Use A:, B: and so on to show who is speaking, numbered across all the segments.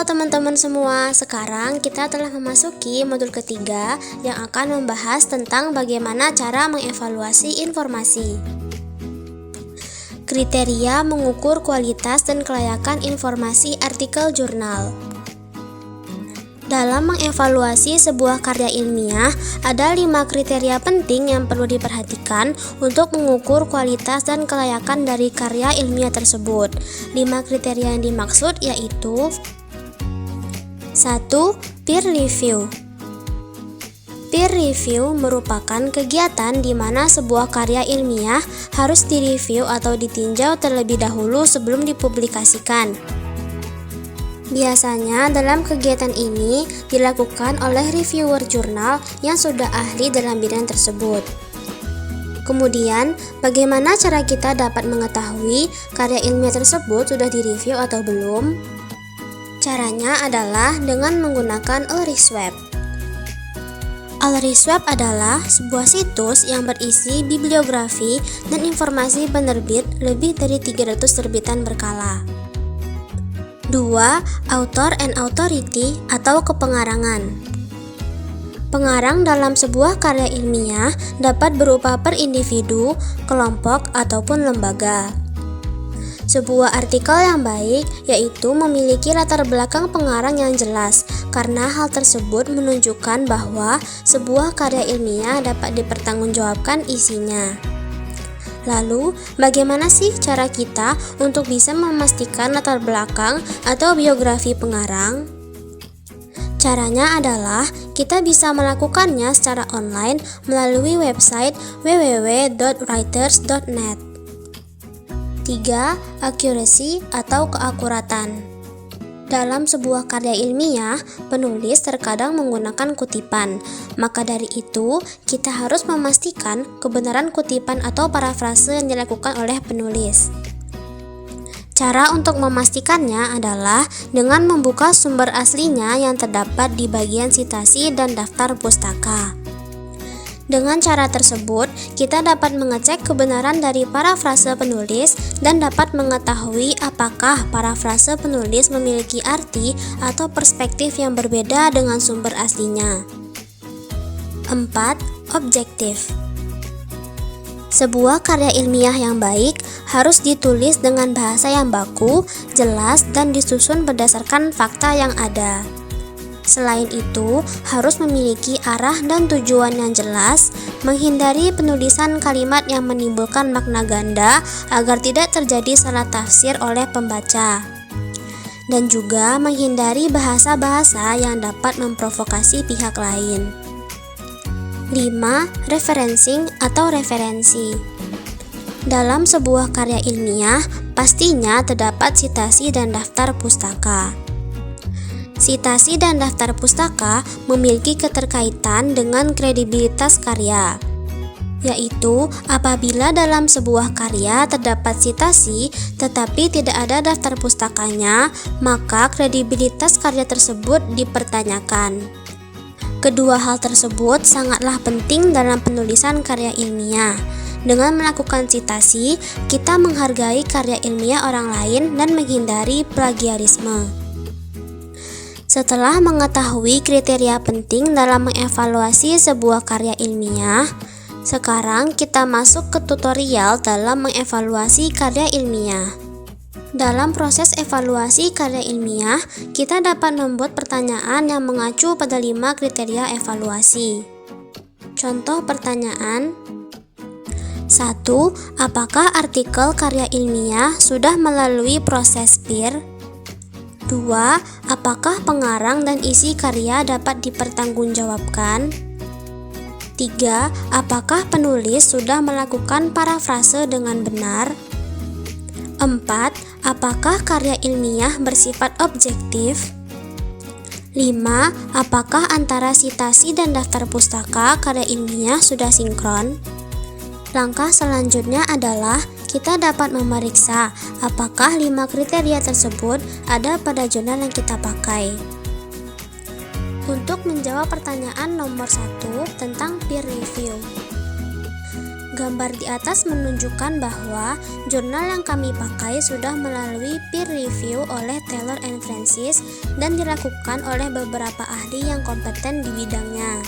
A: teman-teman semua, sekarang kita telah memasuki modul ketiga yang akan membahas tentang bagaimana cara mengevaluasi informasi. Kriteria mengukur kualitas dan kelayakan informasi artikel jurnal. Dalam mengevaluasi sebuah karya ilmiah, ada 5 kriteria penting yang perlu diperhatikan untuk mengukur kualitas dan kelayakan dari karya ilmiah tersebut. 5 kriteria yang dimaksud yaitu 1. Peer review. Peer review merupakan kegiatan di mana sebuah karya ilmiah harus direview atau ditinjau terlebih dahulu sebelum dipublikasikan. Biasanya dalam kegiatan ini dilakukan oleh reviewer jurnal yang sudah ahli dalam bidang tersebut. Kemudian, bagaimana cara kita dapat mengetahui karya ilmiah tersebut sudah direview atau belum? Caranya adalah dengan menggunakan Allresearch. Allresearch adalah sebuah situs yang berisi bibliografi dan informasi penerbit lebih dari 300 terbitan berkala. 2. Author and authority atau kepengarangan. Pengarang dalam sebuah karya ilmiah dapat berupa per individu, kelompok, ataupun lembaga. Sebuah artikel yang baik yaitu memiliki latar belakang pengarang yang jelas, karena hal tersebut menunjukkan bahwa sebuah karya ilmiah dapat dipertanggungjawabkan isinya. Lalu, bagaimana sih cara kita untuk bisa memastikan latar belakang atau biografi pengarang? Caranya adalah kita bisa melakukannya secara online melalui website www.writers.net. 3. Accuracy atau keakuratan. Dalam sebuah karya ilmiah, penulis terkadang menggunakan kutipan. Maka dari itu, kita harus memastikan kebenaran kutipan atau parafrase yang dilakukan oleh penulis. Cara untuk memastikannya adalah dengan membuka sumber aslinya yang terdapat di bagian sitasi dan daftar pustaka. Dengan cara tersebut, kita dapat mengecek kebenaran dari parafrase penulis dan dapat mengetahui apakah parafrase penulis memiliki arti atau perspektif yang berbeda dengan sumber aslinya. 4. Objektif. Sebuah karya ilmiah yang baik harus ditulis dengan bahasa yang baku, jelas, dan disusun berdasarkan fakta yang ada. Selain itu, harus memiliki arah dan tujuan yang jelas, menghindari penulisan kalimat yang menimbulkan makna ganda agar tidak terjadi salah tafsir oleh pembaca, dan juga menghindari bahasa-bahasa yang dapat memprovokasi pihak lain. 5. Referencing atau referensi. Dalam sebuah karya ilmiah, pastinya terdapat sitasi dan daftar pustaka. Sitasi dan daftar pustaka memiliki keterkaitan dengan kredibilitas karya, yaitu apabila dalam sebuah karya terdapat sitasi tetapi tidak ada daftar pustakanya, maka kredibilitas karya tersebut dipertanyakan. Kedua hal tersebut sangatlah penting dalam penulisan karya ilmiah. Dengan melakukan sitasi, kita menghargai karya ilmiah orang lain dan menghindari plagiarisme. Setelah mengetahui kriteria penting dalam mengevaluasi sebuah karya ilmiah, sekarang kita masuk ke tutorial dalam mengevaluasi karya ilmiah. Dalam proses evaluasi karya ilmiah, kita dapat membuat pertanyaan yang mengacu pada 5 kriteria evaluasi. Contoh pertanyaan: 1. Apakah artikel karya ilmiah sudah melalui proses peer? 2. Apakah pengarang dan isi karya dapat dipertanggungjawabkan? 3. Apakah penulis sudah melakukan parafrase dengan benar? 4. Apakah karya ilmiah bersifat objektif? 5. Apakah antara sitasi dan daftar pustaka karya ilmiah sudah sinkron? Langkah selanjutnya adalah kita dapat memeriksa apakah 5 kriteria tersebut ada pada jurnal yang kita pakai. Untuk menjawab pertanyaan nomor 1 tentang peer review. Gambar di atas menunjukkan bahwa jurnal yang kami pakai sudah melalui peer review oleh Taylor & Francis dan dilakukan oleh beberapa ahli yang kompeten di bidangnya.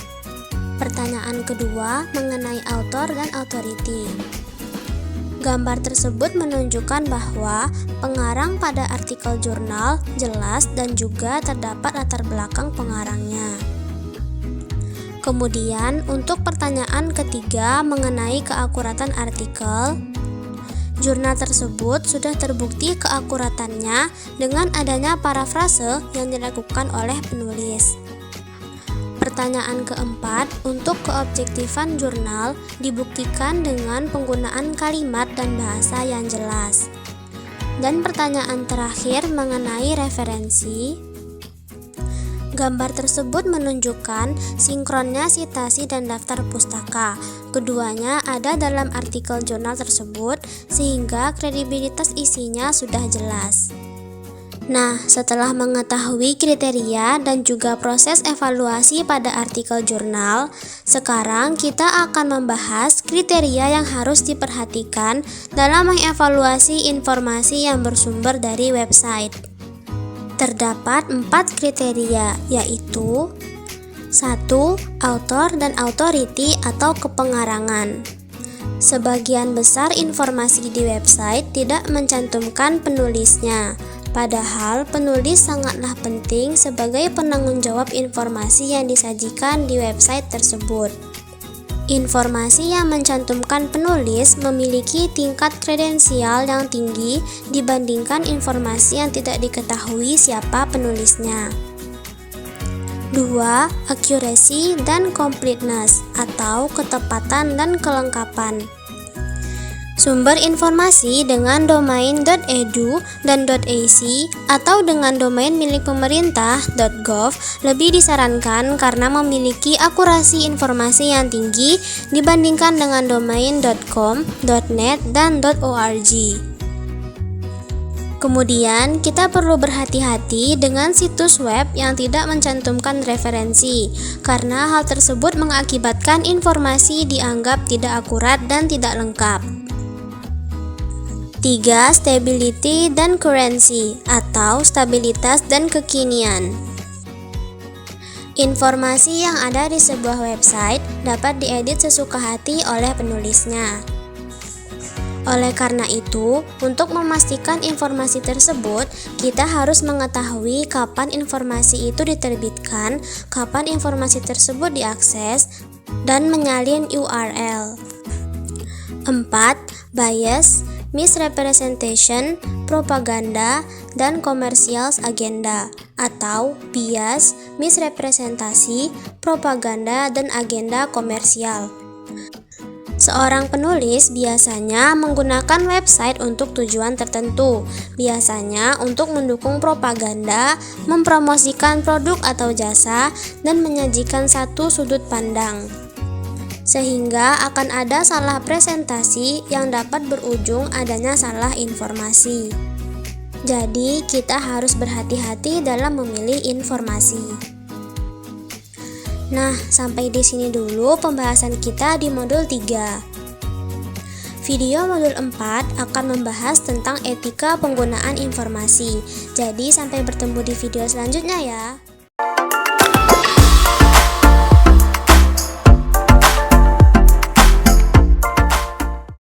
A: Pertanyaan kedua mengenai author dan authority. Gambar tersebut menunjukkan bahwa pengarang pada artikel jurnal jelas dan juga terdapat latar belakang pengarangnya. Kemudian, untuk pertanyaan ketiga mengenai keakuratan artikel, jurnal tersebut sudah terbukti keakuratannya dengan adanya parafrase yang dilakukan oleh penulis. Pertanyaan keempat, untuk keobjektifan jurnal dibuktikan dengan penggunaan kalimat dan bahasa yang jelas. Dan pertanyaan terakhir mengenai referensi. Gambar tersebut menunjukkan sinkronnya sitasi dan daftar pustaka. Keduanya ada dalam artikel jurnal tersebut, sehingga kredibilitas isinya sudah jelas. Nah, setelah mengetahui kriteria dan juga proses evaluasi pada artikel jurnal, sekarang kita akan membahas kriteria yang harus diperhatikan dalam mengevaluasi informasi yang bersumber dari website. Terdapat 4 kriteria, yaitu 1. Author dan authority atau kepengarangan. Sebagian besar informasi di website tidak mencantumkan penulisnya, padahal penulis sangatlah penting sebagai penanggung jawab informasi yang disajikan di website tersebut. Informasi yang mencantumkan penulis memiliki tingkat kredensial yang tinggi dibandingkan informasi yang tidak diketahui siapa penulisnya. 2. Accuracy dan completeness atau ketepatan dan kelengkapan. Sumber informasi dengan domain .edu dan .ac atau dengan domain milik pemerintah .gov lebih disarankan karena memiliki akurasi informasi yang tinggi dibandingkan dengan domain .com, .net, dan .org. Kemudian, kita perlu berhati-hati dengan situs web yang tidak mencantumkan referensi, karena hal tersebut mengakibatkan informasi dianggap tidak akurat dan tidak lengkap. 3. Stability dan currency atau stabilitas dan kekinian. Informasi yang ada di sebuah website dapat diedit sesuka hati oleh penulisnya. Oleh karena itu, untuk memastikan informasi tersebut, kita harus mengetahui kapan informasi itu diterbitkan, kapan informasi tersebut diakses, dan menyalin URL. 4. Bias, misrepresentation, propaganda, dan commercial agenda atau bias, misrepresentasi, propaganda, dan agenda komersial. Seorang penulis biasanya menggunakan website untuk tujuan tertentu, biasanya untuk mendukung propaganda, mempromosikan produk atau jasa, dan menyajikan satu sudut pandang. Sehingga akan ada salah presentasi yang dapat berujung adanya salah informasi. Jadi, kita harus berhati-hati dalam memilih informasi. Nah, sampai di sini dulu pembahasan kita di modul 3. Video modul 4 akan membahas tentang etika penggunaan informasi. Jadi, sampai bertemu di video selanjutnya ya.